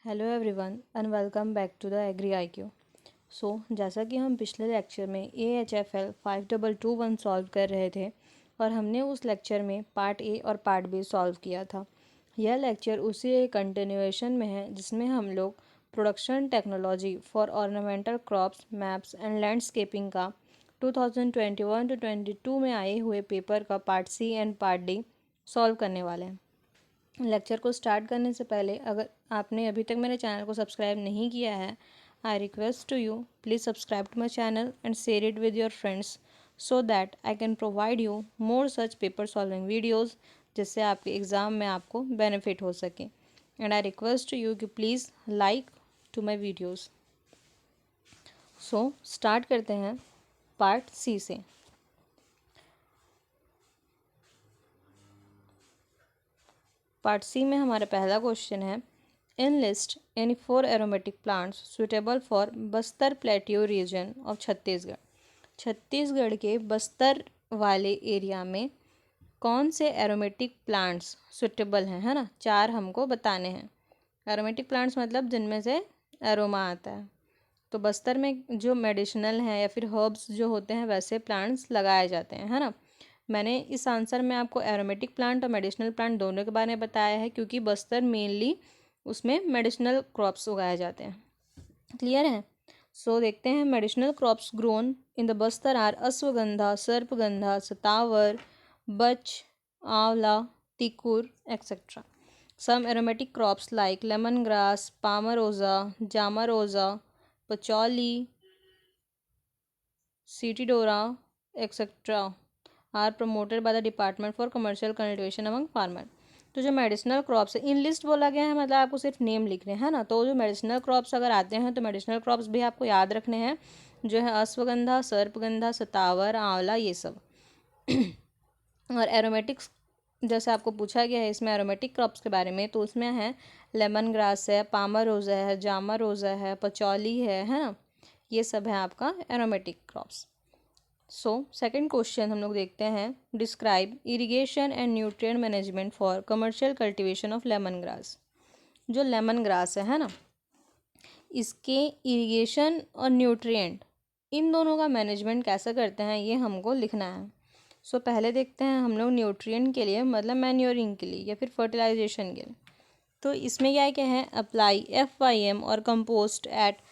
Hello everyone and welcome back to the agri IQ। जैसा कि हम पिछले लेक्चर में AHFL 5221 सॉल्व कर रहे थे और हमने उस लेक्चर में पार्ट ए और पार्ट बी सॉल्व किया था। यह लेक्चर उसी एक कंटिन्यूएशन में है जिसमें हम लोग production technology for ornamental crops maps and landscaping का 2021 to 22 में आए हुए पेपर का part C and part D solve करने वाले हैं। लेक्चर को स्टार्ट करने से पहले अगर आपने अभी तक मेरे चैनल को सब्सक्राइब नहीं किया है, I request to you please subscribe to my channel and share it with your friends so that I can provide you more such paper solving videos जिससे आपके एग्ज़ाम में आपको बेनिफिट हो सके। And I request to you कि please like to my videos. Start करते हैं part सी से। पार्ट सी में हमारा पहला क्वेश्चन है, in list any 4 aromatic plants suitable for Bastar plateau region of Chhattisgarh. Chhattisgarh के बस्तर वाले एरिया में कौन से एरोमेटिक प्लांट्स सुटेबल हैं, है ना। 4 हमको बताने हैं। एरोमेटिक प्लांट्स मतलब जिनमें से एरोमा आता है। तो बस्तर में जो मेडिसिनल हैं या फिर हर्ब्स जो होते हैं वैसे प्लांट्स लगाए जाते हैं, है ना। मैंने इस आंसर में आपको एरोमेटिक प्लांट और मेडिसिनल प्लांट दोनों के बारे में बताया है क्योंकि बस्तर मेनली उसमें मेडिसिनल क्रॉप्स उगाए जाते हैं। क्लियर है। देखते हैं medicinal crops grown in the Bastar are ashwagandha, sarpagandha, satavar, bach, amla, tikhur etcetera. Some aromatic crops like lemon grass, palmarosa, jamarosa, patchouli, citriodora etcetera are promoted by the department for commercial cultivation among farmer. तो जो medicinal crops है in list बोला गया है, मतलब आपको सिर्फ name लिखने हैं ना। तो जो मेडिसिनल क्रॉप्स अगर आते हैं तो मेडिसिनल क्रॉप्स भी आपको याद रखने हैं, जो है अश्वगंधा, सर्पगंधा, सतावर, आंवला, ये सब। और एरोमेटिक्स जैसे आपको पूछा गया है इसमें एरोमेटिक क्रॉप्स के बारे में, तो उसमें है लेमन ग्रास है, पामरोजा है, जामारोजा है, पचौली है ना। ये सब है आपका एरोमेटिक क्रॉप्स। सेकंड क्वेश्चन हम लोग देखते हैं, describe irrigation and nutrient management for commercial cultivation of lemon grass. जो लेमन ग्रास है ना, इसके इरिगेशन और न्यूट्रिएंट इन दोनों का मैनेजमेंट कैसे करते हैं ये हमको लिखना है। पहले देखते हैं हम लोग न्यूट्रिएंट के लिए मतलब मैन्योरिंग के लिए या फिर फर्टिलाइजेशन के लिए। तो इसमें क्या है, अप्लाई FYM और कंपोस्ट एट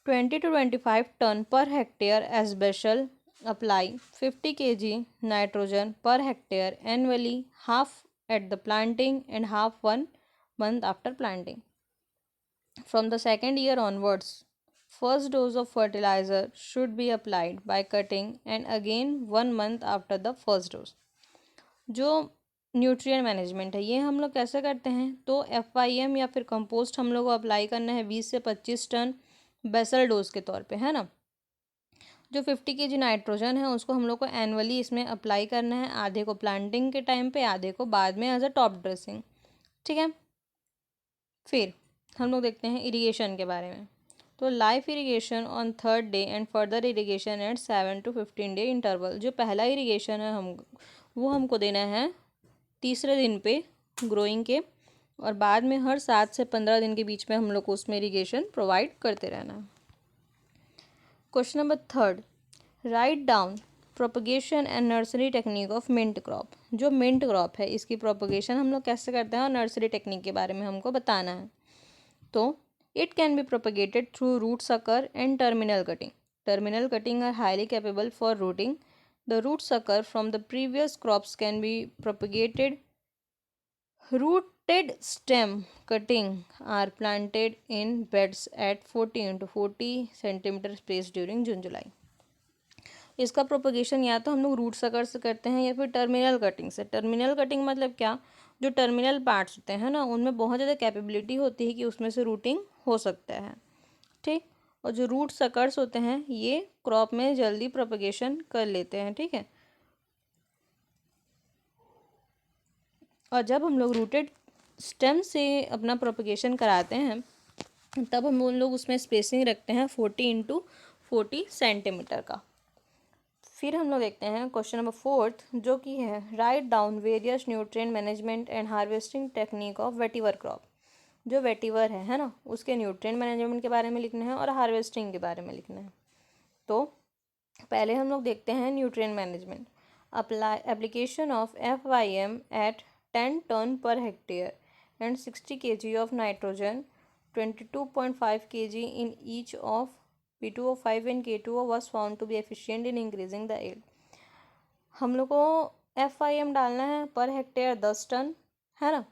20 to 25 टन पर hectare as basal. Apply 50 kg nitrogen per hectare annually, half at the planting and half 1 month after planting. From the second year onwards, first dose of fertilizer should be applied by cutting and again 1 month after the first dose. जो nutrient management है ये हम लोग कैसे करते हैं, तो FYM या फिर कंपोस्ट हम लोग को अप्लाई करना है 20 से 25 टन बेसल डोज के तौर पे, है ना। जो 50 kg नाइट्रोजन है उसको हम लोग को एनुअली इसमें अप्लाई करना है, आधे को प्लांटिंग के टाइम पे, आधे को बाद में एज अ टॉप ड्रेसिंग, ठीक है। फिर हम लोग देखते हैं इरिगेशन के बारे में। तो life irrigation on 3rd day and further irrigation at 7 to 15 day interval. जो पहला इरिगेशन है वो हमको देना है तीसरे दिन पे ग्रोइंग के, और बाद में हर 7 से 15 दिन के बीच में हम लोग को उसमें इरिगेशन प्रोवाइड करते रहना है। Question number 3, write down propagation and nursery technique of mint crop. जो मिंट क्रॉप है इसकी प्रोपगेशन हम लोग कैसे करते हैं और नर्सरी टेक्निक के बारे में हमको बताना है। तो it can be propagated through root sucker and terminal cutting. Terminal cutting are highly capable for rooting. The root sucker from the previous crops can be propagated. Rooted stem cutting are planted in beds at 40 into 40 centimeter space during June July. इसका propagation या तो हम लोग root sucker से करते हैं या फिर टर्मिनल कटिंग से। टर्मिनल कटिंग मतलब क्या, जो टर्मिनल पार्ट्स होते हैं ना उनमें बहुत ज़्यादा कैपेबिलिटी होती है कि उसमें से रूटिंग हो सकता है, ठीक। और जो रूट सकर्स होते हैं ये क्रॉप में जल्दी प्रोपगेशन कर लेते हैं, ठीक है। और जब हम लोग रूटेड स्टेम से अपना प्रोपगेशन कराते हैं तब हम उन लोग उसमें स्पेसिंग रखते हैं 40 into 40 सेंटीमीटर का। फिर हम लोग देखते हैं क्वेश्चन नंबर 4 जो कि है, write down various nutrient management and harvesting technique of vetiver crop. जो वेटिवर है ना, उसके न्यूट्रिएंट मैनेजमेंट के बारे में लिखना है और हार्वेस्टिंग के बारे में लिखना है। तो पहले हम लोग देखते हैं nutrient management. Apply application of FYM at 10 ton पर hectare and 60 kg of nitrogen, 22.5 kg in each of P2O5 and K2O was found to be efficient in increasing the yield। हम लोग को FYM डालना है पर हेक्टेयर 10 टन, है ना।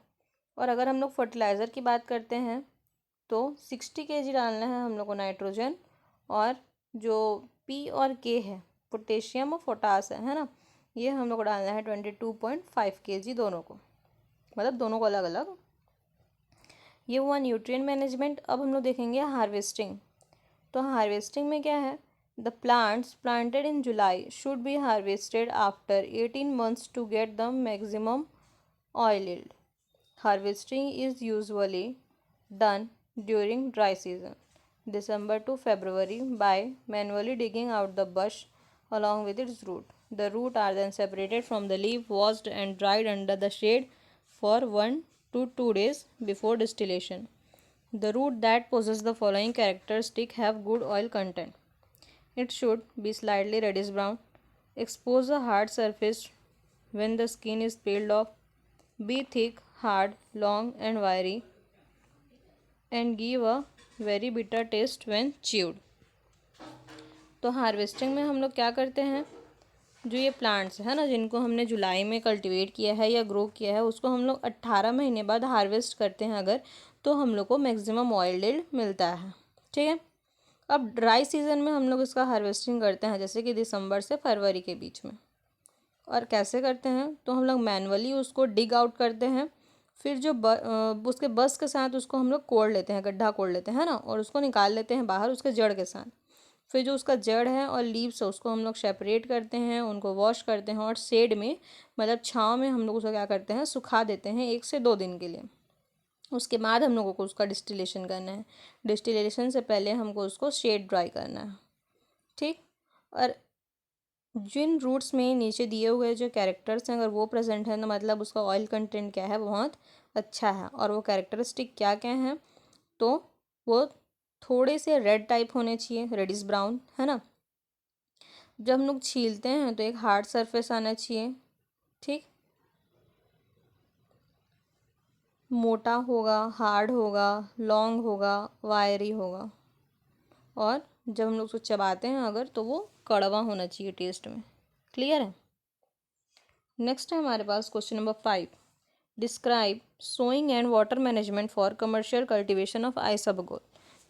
और अगर हम लोग फर्टिलाइज़र की बात करते हैं तो 60 kg डालना है हम लोग को नाइट्रोजन, और जो P और K है, पोटेशियम और पोटास है ना, ये हम लोग को डालना है 22.5 kg दोनों को, मतलब दोनों को अलग अलग। ये हुआ न्यूट्रिएंट मैनेजमेंट। अब हम लोग देखेंगे हार्वेस्टिंग। तो हार्वेस्टिंग में क्या है, the plants planted in July should be harvested after 18 months to get the maximum oil yield. Harvesting is usually done during dry season, December to February, by manually digging out the bush along with its root. The root are then separated from the leaf, washed and dried under the shade for 1 to 2 days before distillation. The root that possess the following characteristic have good oil content. It should be slightly reddish brown, expose a hard surface when the skin is peeled off, be thick, hard, long and wiry, and give a very bitter taste when chewed। तो harvesting में हम लोग क्या करते हैं, जो ये plants है ना, जिनको हमने जुलाई में कल्टीवेट किया है या ग्रो किया है, उसको हम लोग 18 महीने बाद हार्वेस्ट करते हैं अगर, तो हम लोग को मैक्सिमम ऑयल यील्ड मिलता है। ठीक है। अब ड्राई सीजन में हम लोग इसका हार्वेस्टिंग करते हैं, जैसे कि दिसंबर से फरवरी के बीच में। और कैसे करते हैं, तो हम लोग मैनुअली उसको डिग आउट करते हैं, फिर जो उसके बस के साथ उसको हम लोग कोड़ लेते हैं, गड्ढा कोड़ लेते हैं ना, और उसको निकाल लेते हैं बाहर उसके जड़ के साथ। फिर जो उसका जड़ है और लीव्स है उसको हम लोग सेपरेट करते हैं, उनको वॉश करते हैं और शेड में, मतलब छाँव में हम लोग उसको क्या करते हैं, सुखा देते हैं 1 से 2 दिन के लिए। उसके बाद हम लोगों को उसका डिस्टिलेशन करना है। डिस्टिलेशन से पहले हमको उसको शेड ड्राई करना है। ठीक। और जिन रूट्स में नीचे दिए हुए जो कैरेक्टर्स हैं, अगर वो प्रेजेंट है तो मतलब उसका ऑयल कंटेंट क्या है, बहुत अच्छा है। और वो कैरेक्टरिस्टिक क्या क्या हैं, तो वो थोड़े से रेड टाइप होने चाहिए, रेडिश ब्राउन, है ना। जब हम लोग छीलते हैं तो एक हार्ड सरफेस आना चाहिए। ठीक। मोटा होगा, हार्ड होगा, लॉन्ग होगा, वायरी होगा। और जब हम लोग उसको चबाते हैं अगर, तो वो कड़वा होना चाहिए टेस्ट में। क्लियर है। नेक्स्ट है हमारे पास question number 5। Describe sowing and water management for commercial cultivation of isabgol.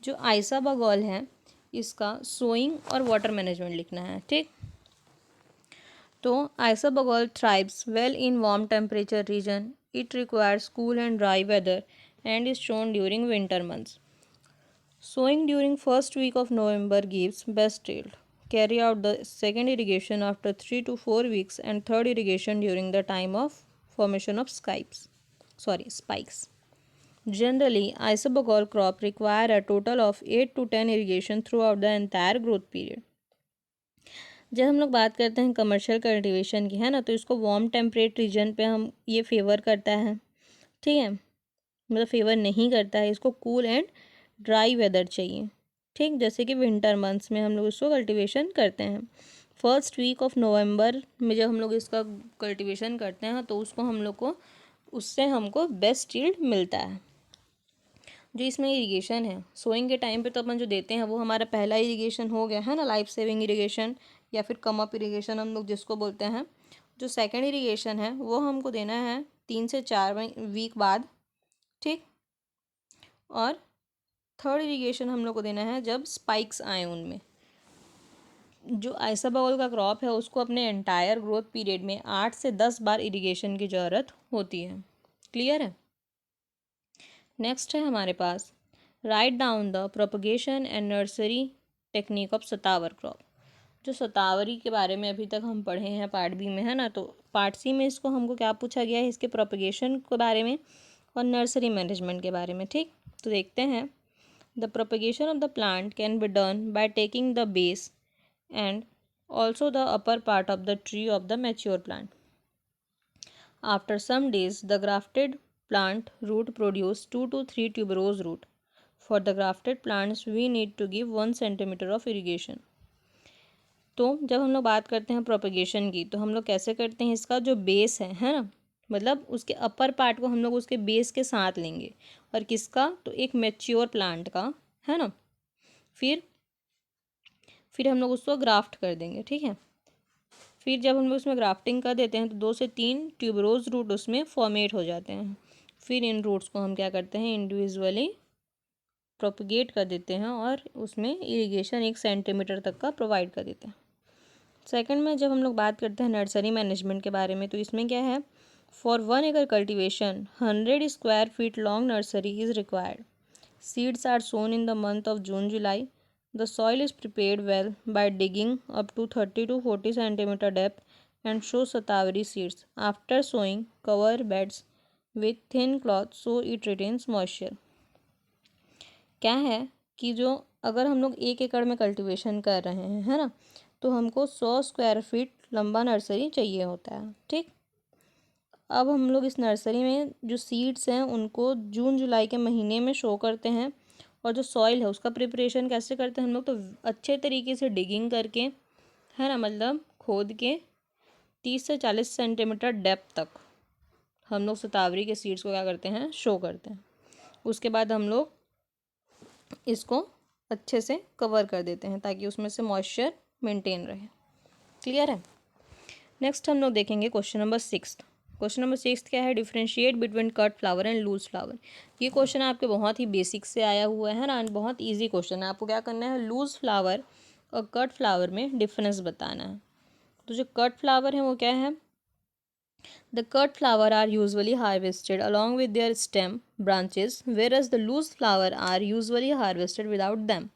जो आइसाबगोल है इसका सोइंग और वाटर मैनेजमेंट लिखना है। ठीक। तो isabgol thrives well in warm temperature region, it requires cool and dry weather and is sown during winter months. Sowing during first week of November gives best yield. Carry out the second irrigation after 3 to 4 weeks and third irrigation during the time of formation of spikes. Generally, isobogol crop require a total of 8 to 10 irrigation throughout the entire growth period. जब हम लोग बात करते हैं commercial cultivation की, है ना, तो इसको वार्म टेम्परेट रीजन पे हम ये फेवर करता है। ठीक है, मतलब फेवर नहीं करता है, इसको कूल एंड ड्राई वेदर चाहिए। ठीक। जैसे कि विंटर मंथ्स में हम लोग इसको कल्टीवेशन करते हैं। फर्स्ट वीक ऑफ नवंबर में जब हम लोग इसका कल्टीवेशन करते हैं तो उसको हम लोग को, उससे हमको बेस्ट यील्ड मिलता है। जो इसमें इरिगेशन है सोइंग के टाइम पे तो अपन जो देते हैं वो हमारा पहला इरिगेशन हो गया, है ना, लाइफ सेविंग इरिगेशन या फिर कम अप इरिगेशन हम लोग जिसको बोलते हैं। जो सेकेंड इरिगेशन है वो हमको देना है 3 से 4 वीक बाद। ठीक। और थर्ड इरिगेशन हम लोग को देना है जब स्पाइक्स आए उनमें। जो आइसाबगोल का क्रॉप है उसको अपने एंटायर ग्रोथ पीरियड में 8 से 10 बार इरिगेशन की ज़रूरत होती है। क्लियर है। नेक्स्ट है हमारे पास write down the propagation and nursery technique of satavar crop. जो सतावरी के बारे में अभी तक हम पढ़े हैं पार्ट बी में, है ना, तो पार्ट सी में इसको हमको क्या पूछा गया है, इसके प्रोपगेशन के बारे में और नर्सरी मैनेजमेंट के बारे में। ठीक। तो देखते हैं। The propagation of the plant can be done by taking the base and also the upper part of the tree of the mature plant. After some days, the grafted plant root produce 2 to 3 tuberose root. For the grafted plants we need to give 1 centimeter of irrigation. तो जब हम लोग बात करते हैं propagation की, तो हम लोग कैसे करते हैं, इसका जो बेस है ना, मतलब उसके अपर पार्ट को हम लोग उसके बेस के साथ लेंगे, और किसका, तो एक मैच्योर प्लांट का, है ना, फिर हम लोग उसको ग्राफ्ट कर देंगे, ठीक है। फिर जब हम लोग उसमें ग्राफ्टिंग कर देते हैं तो 2 से 3 ट्यूबरोज रूट उसमें फॉर्मेट हो जाते हैं। फिर इन रूट्स को हम क्या करते हैं, इंडिविजुअली प्रोपगेट कर देते हैं और उसमें इरिगेशन 1 सेंटीमीटर तक का प्रोवाइड कर देते हैं। सेकंड में जब हम लोग बात करते हैं नर्सरी मैनेजमेंट के बारे में, तो इसमें क्या है, for 1 acre cultivation 100 square feet long nursery is required. Seeds are sown in the month of June July. The soil is prepared well by digging up to 30 to 40 centimeter depth and sow shatavari seeds. After sowing, cover beds with thin cloth so it retains moisture. क्या है कि जो अगर हम लोग 1 एकड़ में cultivation कर रहे हैं, है ना, तो हमको 100 स्क्वायर फीट लंबा नर्सरी चाहिए होता है, ठीक। अब हम लोग इस नर्सरी में जो सीड्स हैं उनको जून जुलाई के महीने में शो करते हैं, और जो सॉइल है उसका प्रिपरेशन कैसे करते हैं हम लोग, तो अच्छे तरीके से डिगिंग करके, है ना, मतलब खोद के 30 से 40 सेंटीमीटर डेप्थ तक हम लोग शतावरी के सीड्स को क्या करते हैं, शो करते हैं। उसके बाद हम लोग इसको अच्छे से कवर कर देते हैं ताकि उसमें से मॉइस्चर मेंटेन रहे। क्लियर है। नेक्स्ट हम लोग देखेंगे क्वेश्चन नंबर 6। क्वेश्चन नंबर 6 क्या है, differentiate between cut flower and loose flower. ये क्वेश्चन आपके बहुत ही बेसिक से आया हुआ है ना, बहुत इजी क्वेश्चन है। आपको क्या करना है, लूज फ्लावर और कट फ्लावर में डिफरेंस बताना है। तो जो कट फ्लावर है वो क्या है, the cut flower are usually harvested along with their stem branches whereas the loose flower are usually harvested without them.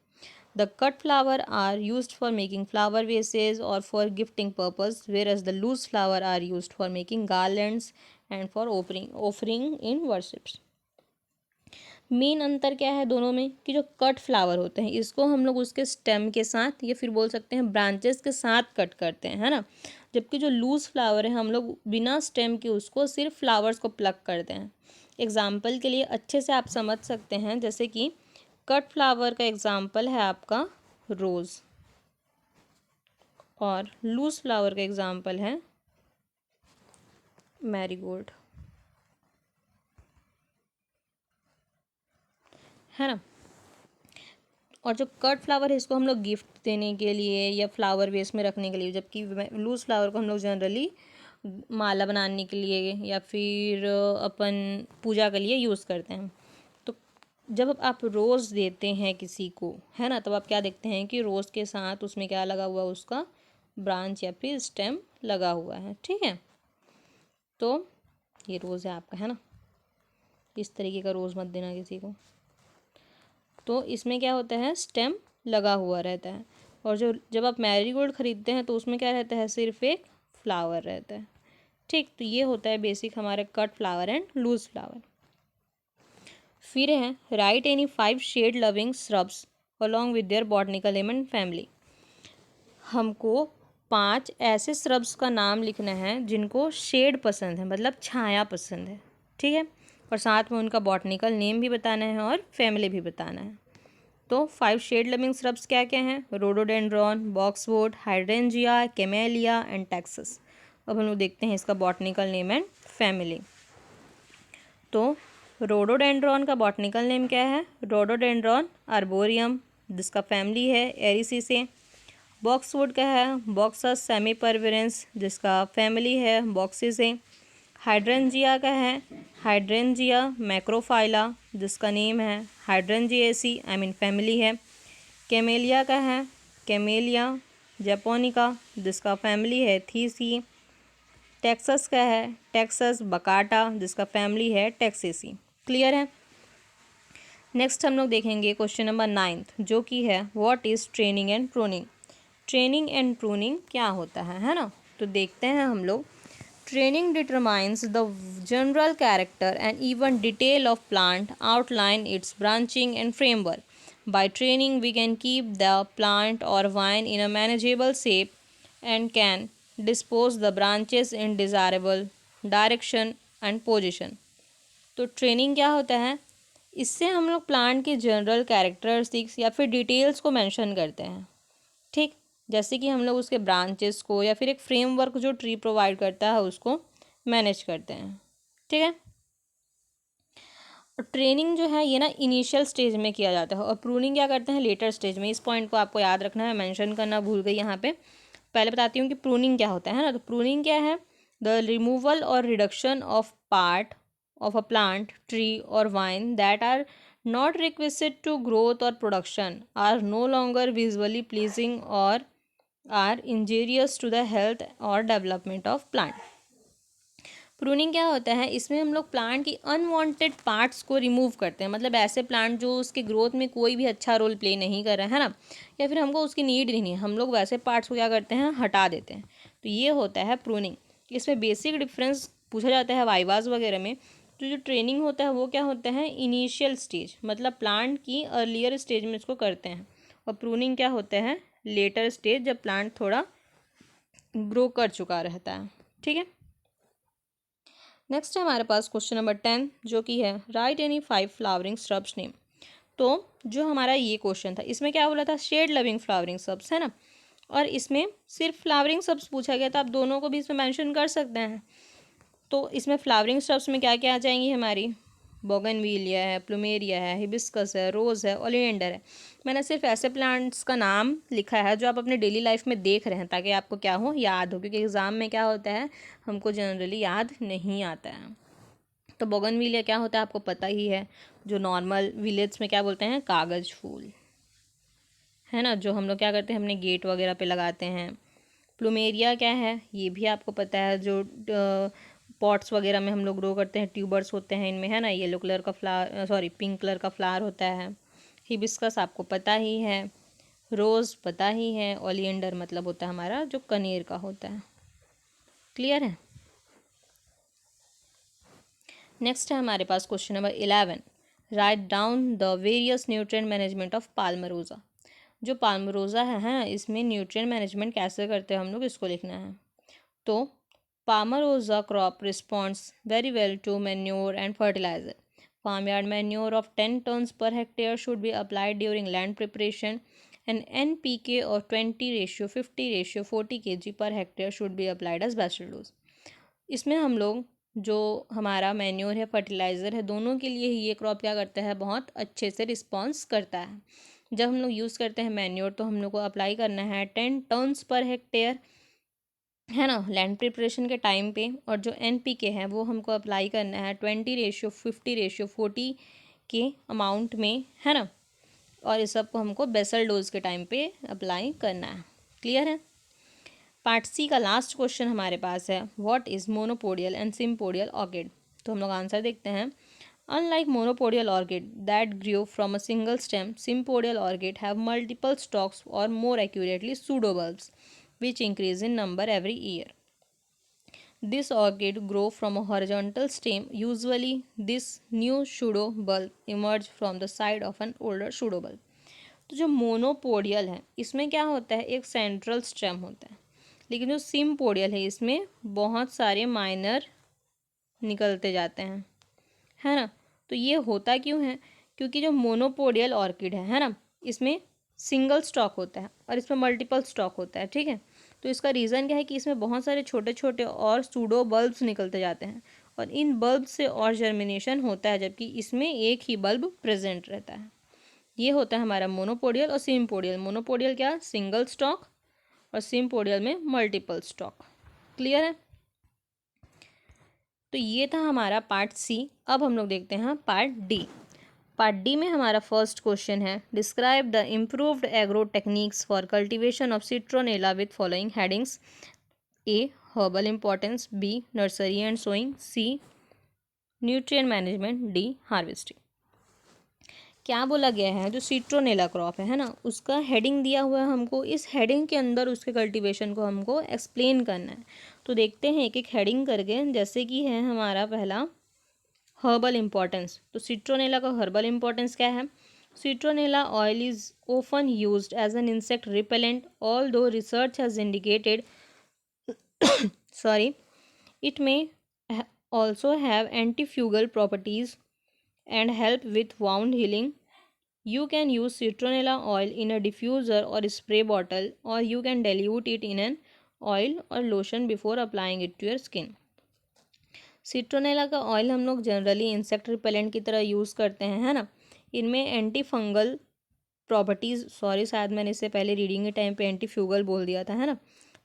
The cut flower are used for making flower vases or for gifting purpose, whereas the loose flower are used for making garlands and for offering in worships. Main अंतर क्या है दोनों में, कि जो cut flower होते हैं इसको हम लोग उसके स्टेम के साथ या फिर बोल सकते हैं ब्रांचेस के साथ कट करते हैं, है ना, जबकि जो लूज फ्लावर है हम लोग बिना स्टेम के उसको सिर्फ फ्लावर्स को प्लक करते हैं। एग्जाम्पल के लिए अच्छे से आप समझ सकते हैं, जैसे कि कट फ्लावर का एग्जाम्पल है आपका रोज़, और लूज फ्लावर का एग्जाम्पल है मैरीगोल्ड, है ना। और जो कट फ्लावर है इसको हम लोग गिफ्ट देने के लिए या फ्लावर वेस में रखने के लिए, जबकि लूज फ्लावर को हम लोग जनरली माला बनाने के लिए या फिर अपन पूजा के लिए यूज़ करते हैं। तो जब आप रोज़ देते हैं किसी को, है ना, तब आप क्या देखते हैं कि रोज़ के साथ उसमें क्या लगा हुआ, उसका ब्रांच या फिर स्टेम लगा हुआ है, ठीक है। तो ये रोज़ है आपका, है ना, इस तरीके का रोज़ मत देना किसी को। तो इसमें क्या होता है, स्टेम लगा हुआ रहता है, और जो जब आप मैरीगोल्ड ख़रीदते हैं तो उसमें क्या रहता है, सिर्फ एक फ्लावर रहता है, ठीक। तो ये होता है बेसिक हमारे cut flower and loose flower. फिर है write any 5 shade loving shrubs along with their botanical name and family. हमको 5 ऐसे श्रब्स का नाम लिखना है जिनको शेड पसंद है, मतलब छाया पसंद है, ठीक है, और साथ में उनका बॉटनिकल नेम भी बताना है और फैमिली भी बताना है। तो 5 शेड लविंग श्रब्स क्या क्या हैं, rhododendron, boxwood, hydrangea, camellia and Texas. अब हम लोग देखते हैं इसका बॉटनिकल नेम एंड फैमिली। तो रोडोडेंड्रॉन का बॉटनिकल नेम क्या है, रोडोडेंड्रॉन आर्बोरियम, जिसका फैमिली है एरिसिसे। बॉक्सवुड का है बॉक्सस सेमीपरविरेंस, जिसका फैमिली है बॉक्सिसे। हाइड्रेंजिया का है हाइड्रेंजिया मैक्रोफाइला, जिसका नेम है हाइड्रेंजिएसी, फैमिली है। कैमेलिया का है कैमेलिया जापोनिका, जिसका फैमिली है थीसी। टेक्सस का है टेक्सस बकाटा, जिसका फैमिली है टेक्सेसी। क्लियर है। नेक्स्ट हम लोग देखेंगे क्वेश्चन नंबर 9, जो कि है what is training and pruning. Training and pruning क्या होता है ना, तो देखते हैं हम लोग। Training determines the general character and even detail of plant, outline its branching and framework. By training, we can keep the plant or vine in a manageable shape and can dispose the branches in desirable direction and position. तो training क्या होता है, इससे हम लोग plant के general characteristics या फिर डिटेल्स को मेंशन करते हैं, ठीक। जैसे कि हम लोग उसके ब्रांचेस को या फिर एक फ्रेमवर्क जो ट्री प्रोवाइड करता है उसको मैनेज करते हैं, ठीक है। और ट्रेनिंग जो है ये ना इनिशियल स्टेज में किया जाता है और प्रूनिंग क्या करते हैं, लेटर स्टेज में। इस पॉइंट को आपको याद रखना है, मेंशन करना भूल गई यहाँ पे। पहले बताती हूँ कि प्रूनिंग क्या होता है ना। तो प्रूनिंग क्या है, द रिमूवल और reduction of part of a plant, tree और vine that are not requisite to growth or production, are no longer visually pleasing or are injurious to the health or development of plant। Pruning क्या होता है, इसमें हम लोग plant की unwanted parts को remove करते हैं, मतलब ऐसे प्लांट जो उसके ग्रोथ में कोई भी अच्छा रोल प्ले नहीं कर रहा है ना, या फिर हमको उसकी नीड ही नहीं है, हम लोग वैसे पार्ट्स को क्या करते हैं, हटा देते हैं। तो ये होता है प्रूनिंग। इसमें बेसिक डिफरेंस पूछा जाता है वाइवाज वगैरह में। तो जो ट्रेनिंग होता है वो क्या होता है, इनिशियल स्टेज, मतलब प्लांट की अर्लियर स्टेज में इसको करते हैं। और प्रूनिंग क्या होता है, लेटर स्टेज, जब प्लांट थोड़ा ग्रो कर चुका रहता है, ठीक है। नेक्स्ट है हमारे पास क्वेश्चन नंबर 10, जो कि है write any 5 flowering shrubs name. तो जो हमारा ये क्वेश्चन था, इसमें क्या बोला था, शेड लविंग फ्लावरिंग श्रब्स, है ना। और इसमें सिर्फ फ्लावरिंग श्रब्स पूछा गया था, आप दोनों को भी इसमें मेंशन कर सकते हैं। तो इसमें फ्लावरिंग श्रब्स में क्या क्या आ जाएंगी हमारी, बोगनविलिया है, प्लूमेरिया है, हिबिस्कस है, रोज़ है, ओलिएंडर है। मैंने सिर्फ ऐसे प्लांट्स का नाम लिखा है जो आप अपने डेली लाइफ में देख रहे हैं, ताकि आपको क्या हो, याद हो, क्योंकि एग्ज़ाम में क्या होता है, हमको जनरली याद नहीं आता है। तो बोगनविलिया क्या होता है आपको पता ही है, जो नॉर्मल विलेज में क्या बोलते हैं, कागज़ फूल, है ना, जो हम लोग क्या करते हैं अपने गेट वगैरह पे लगाते हैं। प्लूमेरिया क्या है, ये भी आपको पता है, जो पॉट्स वगैरह में हम लोग ग्रो करते हैं, ट्यूबर्स होते हैं इनमें, है ना, येलो कलर का फ्लावर, सॉरी पिंक कलर का फ्लावर होता है। हिबिस्कस आपको पता ही है, रोज़ पता ही है, ओलिएंडर मतलब होता है हमारा जो कनेर का होता है। क्लियर है। नेक्स्ट है हमारे पास question number 11, write down the various nutrient management of palmarosa. जो पाल्मरोजा है ना, इसमें न्यूट्रिएंट मैनेजमेंट कैसे करते हैं हम लोग, इसको लिखना है। तो Palmarosa crop responds very well to manure and fertilizer. Farmyard manure of 10 tons per hectare should be applied during land preparation, and NPK of 20:50:40 kg per hectare should be applied as bachelor dose। इसमें हम लोग जो हमारा manure है, fertiliser है, दोनों के लिए ही ये क्रॉप क्या करता है, बहुत अच्छे से रिस्पॉन्स करता है। जब हम लोग यूज़ करते हैं मैन्योर, तो हम लोग को अप्लाई करना है 10 टन्स पर हेक्टेयर, है ना, लैंड प्रिपरेशन के टाइम पे। और जो NPK है वो हमको अप्लाई करना है 20:50:40 के अमाउंट में, है ना। और इस सब को हमको बेसल डोज के टाइम पे अप्लाई करना है। क्लियर है। पार्ट सी का लास्ट क्वेश्चन हमारे पास है, what is monopodial and sympodial orchid. तो हम लोग आंसर देखते हैं। Unlike monopodial orchid that grew from a single stem, sympodial orchid have multiple stalks, or more accurately pseudobulbs, which increase in number every year. This orchid grow from a horizontal stem. Usually, this new pseudobulb emerge from the side of an older pseudobulb. तो जो monopodial है इसमें क्या होता है, एक central stem होता है, लेकिन जो सिम्पोडियल है इसमें बहुत सारे माइनर निकलते जाते हैं, है ना। तो ये होता क्यों है, क्योंकि जो मोनोपोडियल ऑर्किड है ना, इसमें सिंगल स्टॉक होता है और इसमें मल्टीपल स्टॉक होता है, ठीक है। तो इसका रीज़न क्या है कि इसमें बहुत सारे छोटे छोटे और सूडो बल्ब्स निकलते जाते हैं, और इन बल्ब से और जर्मिनेशन होता है, जबकि इसमें एक ही बल्ब प्रेजेंट रहता है। ये होता है हमारा मोनोपोडियल और सिम्पोडियल। मोनोपोडियल क्या, सिंगल स्टॉक, और सिम्पोडियल में मल्टीपल स्टॉक। क्लियर है। तो ये था हमारा पार्ट सी। अब हम लोग देखते हैं पार्ट डी। पार्ट डी में हमारा फर्स्ट क्वेश्चन है, describe the improved agro techniques for cultivation of citronella with following headings. A, herbal importance, B, nursery and sowing, C, nutrient management, D, harvesting. क्या बोला गया है, जो सिट्रोनेला क्रॉप है ना, उसका हेडिंग दिया हुआ है हमको। इस हेडिंग के अंदर उसके कल्टीवेशन को हमको एक्सप्लेन करना है। तो देखते हैं एक एक हेडिंग करके। जैसे कि है हमारा पहला हर्बल इंपॉर्टेंस। तो सिट्रोनेला का हर्बल इंपॉर्टेंस क्या है, citronella oil is often used as an insect repellent, although research has indicated sorry it may also have antifungal properties and help with wound healing. You can use citronella oil in a diffuser or spray bottle, or you can dilute it in an oil or lotion before applying it to your skin. Citronella का oil हम लोग generally insect repellent की तरह use करते हैं, है ना। इनमें एंटी फंगल प्रॉपर्टीज़, सॉरी शायद मैंने इससे पहले रीडिंग के टाइम पे एंटी फ्यूगल बोल दिया था, है ना।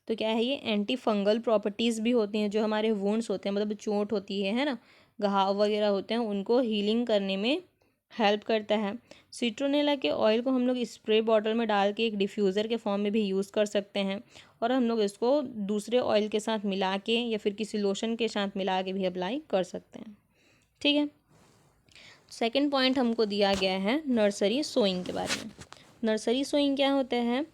तो क्या है, ये एंटी फंगल प्रॉपर्टीज़ भी होती हैं। जो हमारे वुंड्स होते हैं, मतलब चोट होती है ना, घाव वगैरह होते हैं, उनको हीलिंग करने में हेल्प करता है। सिट्रोनेला के ऑयल को हम लोग स्प्रे बॉटल में डाल के एक डिफ्यूज़र के फॉर्म में भी यूज़ कर सकते हैं, और हम लोग इसको दूसरे ऑयल के साथ मिला के या फिर किसी लोशन के साथ मिला के भी अप्लाई कर सकते हैं। ठीक है। सेकंड पॉइंट हमको दिया गया है नर्सरी सोइंग के बारे में। नर्सरी सोइंग क्या होता है?